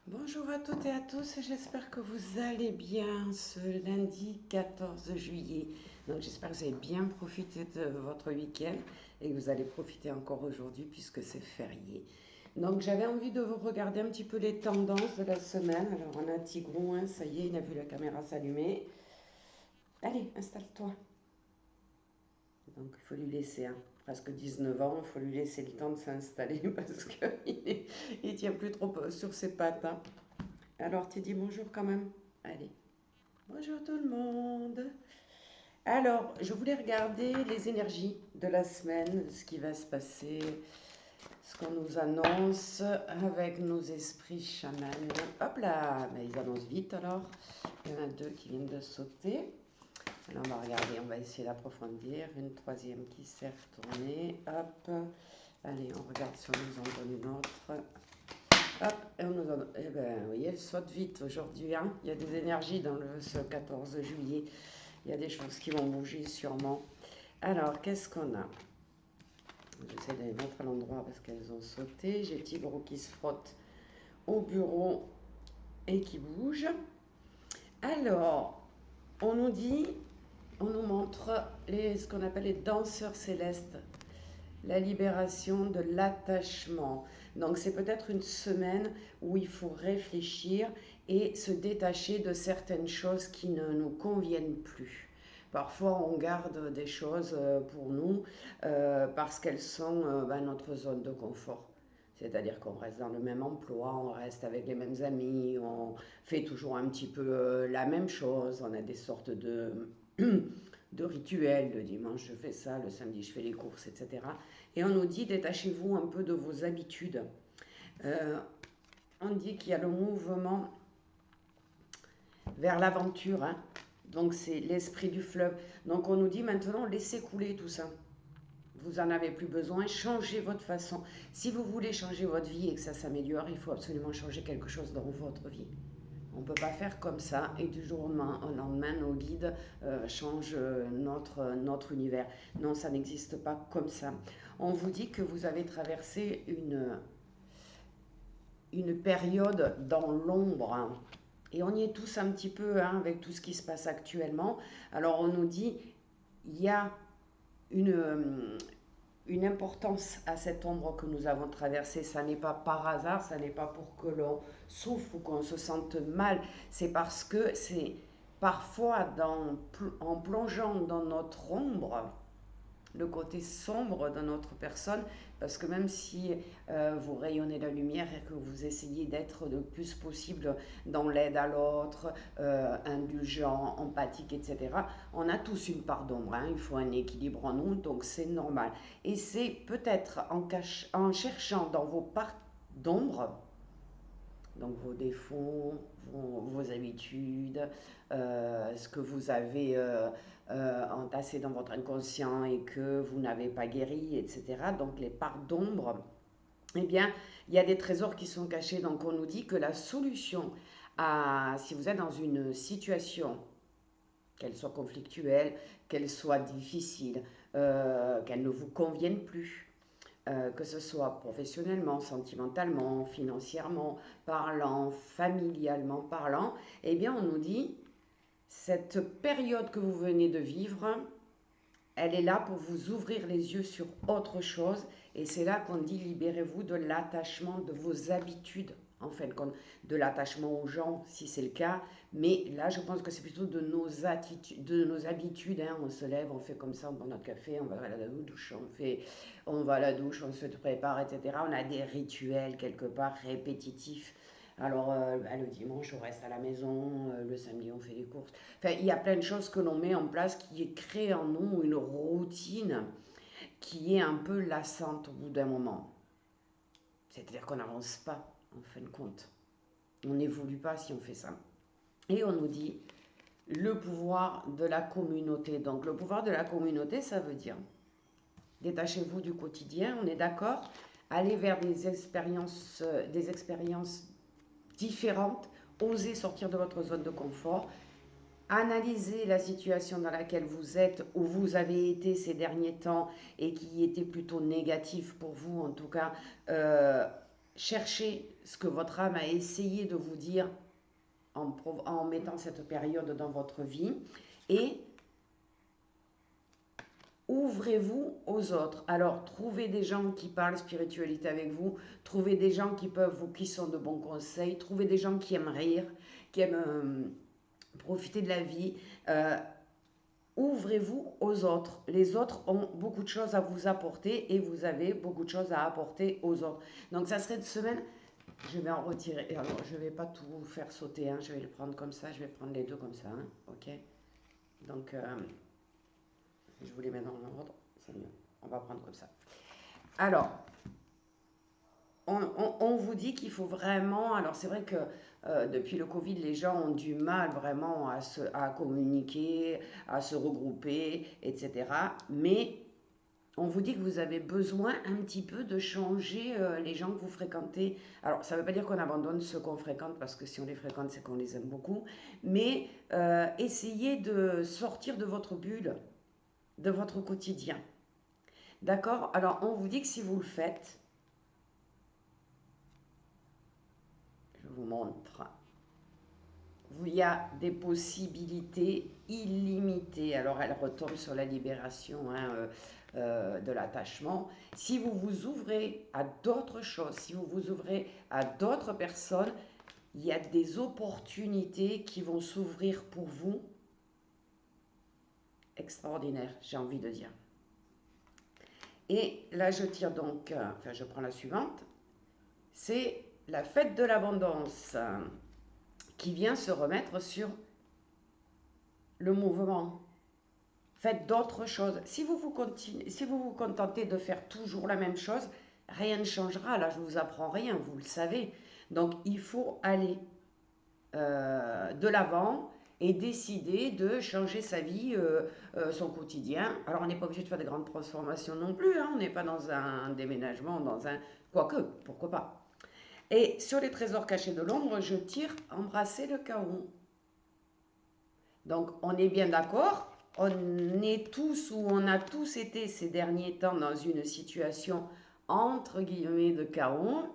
Bonjour à toutes et à tous, j'espère que vous allez bien ce lundi 14 juillet. Donc j'espère que vous avez bien profité de votre week-end et que vous allez profiter encore aujourd'hui puisque c'est férié. Donc j'avais envie de vous regarder un petit peu les tendances de la semaine. Alors on a Tigrouin, ça y est, il a vu la caméra s'allumer. Allez, installe-toi. Donc il faut lui laisser presque 19 ans, il faut lui laisser le temps de s'installer parce qu'il ne tient plus trop sur ses pattes. Alors, tu dis bonjour quand même. Allez, bonjour tout le monde. Alors, je voulais regarder les énergies de la semaine, ce qui va se passer, ce qu'on nous annonce avec nos esprits chamans. Hop là, mais ils annoncent vite alors. Il y en a deux qui viennent de sauter. Alors, on va regarder, on va essayer d'approfondir. Une troisième qui s'est retournée. Hop. Allez, on regarde si on nous en donne une autre. Hop, et on nous donne. Eh ben, oui, elle saute vite aujourd'hui, hein. Il y a des énergies dans ce 14 juillet. Il y a des choses qui vont bouger sûrement. Alors, qu'est-ce qu'on a? J'essaie de les mettre à l'endroit parce qu'elles ont sauté. J'ai Tigro qui se frotte au bureau et qui bouge. Alors, on nous dit, on nous montre ce qu'on appelle les danseurs célestes, la libération de l'attachement. Donc c'est peut-être une semaine où il faut réfléchir et se détacher de certaines choses qui ne nous conviennent plus. Parfois, on garde des choses pour nous parce qu'elles sont notre zone de confort. C'est-à-dire qu'on reste dans le même emploi, on reste avec les mêmes amis, on fait toujours un petit peu la même chose, on a des sortes de rituels. Le dimanche, je fais ça, le samedi, je fais les courses, etc. Et on nous dit, détachez-vous un peu de vos habitudes. Euh, on dit qu'il y a le mouvement vers l'aventure, hein. Donc c'est l'esprit du fleuve. Donc on nous dit maintenant, laissez couler tout ça. Vous n'en avez plus besoin, changez votre façon. Si vous voulez changer votre vie et que ça s'améliore, il faut absolument changer quelque chose dans votre vie. On ne peut pas faire comme ça et du jour au lendemain, nos guides changent notre univers. Non, ça n'existe pas comme ça. On vous dit que vous avez traversé une période dans l'ombre, hein. Et on y est tous un petit peu, hein, avec tout ce qui se passe actuellement. Alors on nous dit, il y a une, une importance à cette ombre que nous avons traversée. Ça n'est pas par hasard, ça n'est pas pour que l'on souffre ou qu'on se sente mal. C'est parce que c'est parfois en plongeant dans notre ombre, le côté sombre de notre personne, parce que même si vous rayonnez la lumière et que vous essayez d'être le plus possible dans l'aide à l'autre, indulgent, empathique, etc., on a tous une part d'ombre, hein. Il faut un équilibre en nous, donc c'est normal. Et c'est peut-être en cherchant dans vos parts d'ombre, donc vos défauts, vos habitudes, ce que vous avez entassé dans votre inconscient et que vous n'avez pas guéri, etc. Donc les parts d'ombre, eh bien, il y a des trésors qui sont cachés. Donc on nous dit que la solution si vous êtes dans une situation, qu'elle soit conflictuelle, qu'elle soit difficile, qu'elle ne vous convienne plus, que ce soit professionnellement, sentimentalement, financièrement parlant, familialement parlant, eh bien on nous dit, cette période que vous venez de vivre, elle est là pour vous ouvrir les yeux sur autre chose. Et c'est là qu'on dit, libérez-vous de l'attachement de vos habitudes, en fin de compte, de l'attachement aux gens, si c'est le cas. Mais là, je pense que c'est plutôt de nos attitudes, de nos habitudes, hein. On se lève, on fait comme ça, on prend notre café, on va à la douche, on va à la douche, on se prépare, etc. On a des rituels quelque part répétitifs. Alors, le dimanche, on reste à la maison, le samedi, on fait les courses. Enfin, il y a plein de choses que l'on met en place qui créent en nous une routine qui est un peu lassante au bout d'un moment. C'est-à-dire qu'on n'avance pas, en fin de compte. On n'évolue pas si on fait ça. Et on nous dit le pouvoir de la communauté. Donc, le pouvoir de la communauté, ça veut dire détachez-vous du quotidien, on est d'accord, allez vers des expériences différentes, osez sortir de votre zone de confort, analysez la situation dans laquelle vous êtes ou vous avez été ces derniers temps et qui était plutôt négative pour vous en tout cas, cherchez ce que votre âme a essayé de vous dire en mettant cette période dans votre vie et ouvrez-vous aux autres. Alors, trouvez des gens qui parlent spiritualité avec vous, trouvez des gens qui sont de bons conseils, trouvez des gens qui aiment rire, qui aiment profiter de la vie. Ouvrez-vous aux autres. Les autres ont beaucoup de choses à vous apporter et vous avez beaucoup de choses à apporter aux autres. Donc, ça serait une semaine. Je vais en retirer. Alors, je ne vais pas tout faire sauter. Hein. Je vais le prendre comme ça. Je vais prendre les deux comme ça. Hein. Ok. Donc, je vous les mets dans l'ordre. C'est mieux. On va prendre comme ça. Alors, on vous dit qu'il faut vraiment. Alors, c'est vrai que depuis le Covid, les gens ont du mal vraiment à communiquer, à se regrouper, etc. Mais on vous dit que vous avez besoin un petit peu de changer les gens que vous fréquentez. Alors, ça ne veut pas dire qu'on abandonne ceux qu'on fréquente, parce que si on les fréquente, c'est qu'on les aime beaucoup. Mais essayez de sortir de votre bulle, de votre quotidien. D'accord? Alors, on vous dit que si vous le faites, je vous montre, il y a des possibilités illimitées. Alors, elle retombe sur la libération de l'attachement. Si vous vous ouvrez à d'autres choses, si vous vous ouvrez à d'autres personnes, il y a des opportunités qui vont s'ouvrir pour vous. Extraordinaire, j'ai envie de dire. Et là, je tire donc, enfin, je prends la suivante. C'est la fête de l'abondance qui vient se remettre sur le mouvement. Faites d'autres choses. Si vous vous contentez de faire toujours la même chose, rien ne changera. Là, je ne vous apprends rien, vous le savez. Donc, il faut aller de l'avant et décider de changer sa vie, son quotidien. Alors, on n'est pas obligé de faire des grandes transformations non plus. Hein. On n'est pas dans un déménagement, dans un... Quoique, pourquoi pas. Et sur les trésors cachés de l'ombre, je tire embrasser le chaos. Donc, on est bien d'accord, on est tous ou on a tous été ces derniers temps dans une situation entre guillemets de chaos,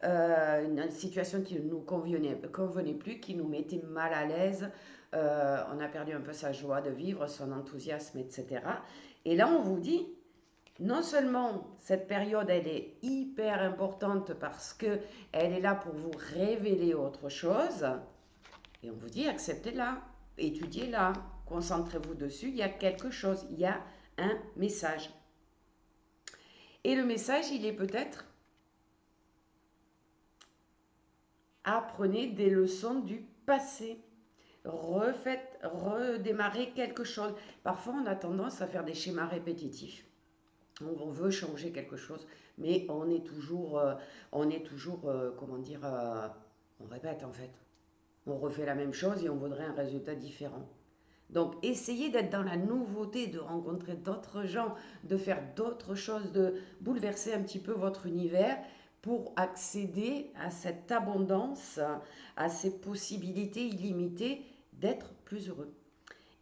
une situation qui ne nous convenait plus, qui nous mettait mal à l'aise, on a perdu un peu sa joie de vivre, son enthousiasme, etc. Et là, on vous dit, non seulement cette période, elle est hyper importante parce qu'elle est là pour vous révéler autre chose, et on vous dit, acceptez-la, étudiez-la, concentrez-vous dessus, il y a quelque chose, il y a un message. Et le message, il est peut-être, apprenez des leçons du passé. Redémarrer quelque chose. Parfois, on a tendance à faire des schémas répétitifs. On veut changer quelque chose, mais on est toujours, comment dire, on répète en fait. On refait la même chose et on voudrait un résultat différent. Donc, essayez d'être dans la nouveauté, de rencontrer d'autres gens, de faire d'autres choses, de bouleverser un petit peu votre univers pour accéder à cette abondance, à ces possibilités illimitées d'être plus heureux.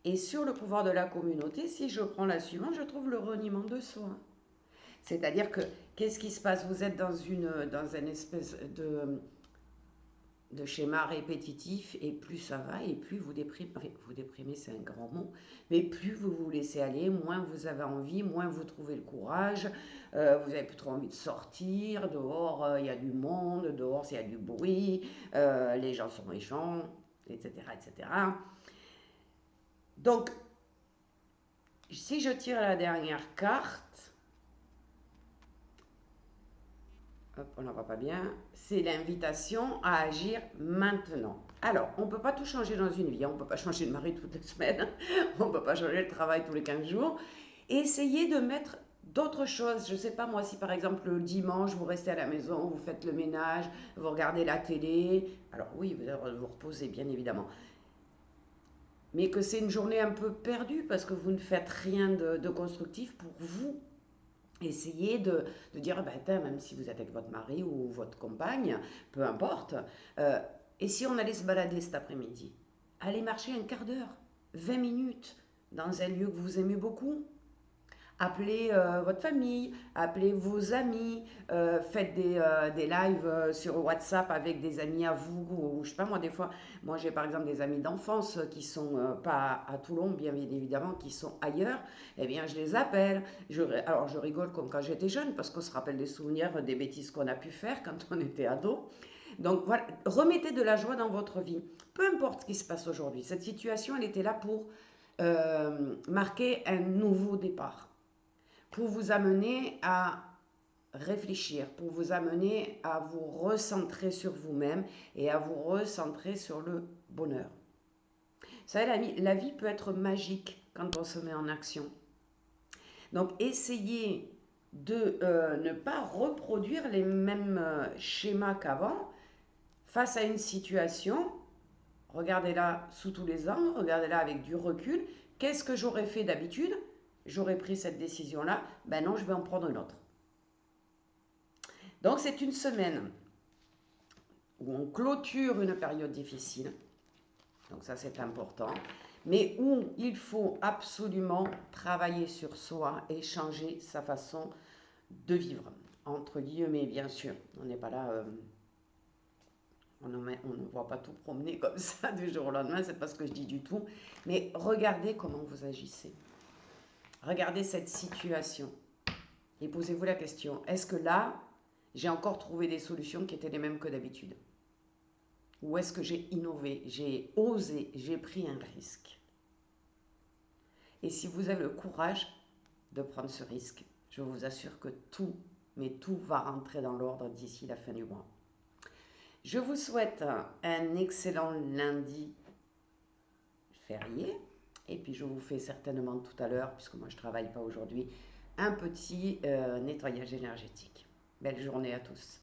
Et sur le pouvoir de la communauté, si je prends la suivante, je trouve le reniement de soi. C'est-à-dire que, qu'est-ce qui se passe? Vous êtes dans une espèce de schéma répétitif et plus ça va et plus vous déprimez, enfin, vous déprimez c'est un grand mot, mais plus vous vous laissez aller, moins vous avez envie, moins vous trouvez le courage, vous avez plus trop envie de sortir, dehors il y a du monde, dehors il y a du bruit, les gens sont méchants, etc. etc. Donc, si je tire la dernière carte, hop, on n'en voit pas bien, c'est l'invitation à agir maintenant. Alors, on ne peut pas tout changer dans une vie, on ne peut pas changer de mari toutes les semaines, on ne peut pas changer le travail tous les 15 jours. Essayez de mettre d'autres choses. Je ne sais pas moi, si par exemple le dimanche, vous restez à la maison, vous faites le ménage, vous regardez la télé, alors oui, vous allez vous reposer bien évidemment. Mais que c'est une journée un peu perdue parce que vous ne faites rien de constructif pour vous. Essayez de dire, ben, même si vous êtes avec votre mari ou votre compagne, peu importe, et si on allait se balader cet après-midi? Allez marcher un quart d'heure, 20 minutes, dans un lieu que vous aimez beaucoup. Appelez votre famille, appelez vos amis, faites des lives sur WhatsApp avec des amis à vous, ou je sais pas moi, des fois, moi j'ai par exemple des amis d'enfance qui sont pas à Toulon, bien évidemment, qui sont ailleurs, eh bien je les appelle. Alors je rigole comme quand j'étais jeune, parce qu'on se rappelle des souvenirs, des bêtises qu'on a pu faire quand on était ado. Donc voilà, remettez de la joie dans votre vie. Peu importe ce qui se passe aujourd'hui. Cette situation, elle était là pour marquer un nouveau départ, pour vous amener à réfléchir, pour vous amener à vous recentrer sur vous-même et à vous recentrer sur le bonheur. Vous savez, la vie peut être magique quand on se met en action. Donc essayez de ne pas reproduire les mêmes schémas qu'avant face à une situation. Regardez-la sous tous les angles, regardez-la avec du recul. Qu'est-ce que j'aurais fait d'habitude? J'aurais pris cette décision-là. Ben non, je vais en prendre une autre. Donc c'est une semaine où on clôture une période difficile. Donc ça c'est important. Mais où il faut absolument travailler sur soi et changer sa façon de vivre. Entre guillemets, bien sûr. On n'est pas là... on ne voit pas tout promener comme ça du jour au lendemain, c'est pas ce que je dis du tout. Mais regardez comment vous agissez. Regardez cette situation. Et posez-vous la question, est-ce que là, j'ai encore trouvé des solutions qui étaient les mêmes que d'habitude? Ou est-ce que j'ai innové, j'ai osé, j'ai pris un risque? Et si vous avez le courage de prendre ce risque, je vous assure que tout, mais tout va rentrer dans l'ordre d'ici la fin du mois. Je vous souhaite un excellent lundi férié. Et puis je vous fais certainement tout à l'heure, puisque moi je ne travaille pas aujourd'hui, un petit nettoyage énergétique. Belle journée à tous.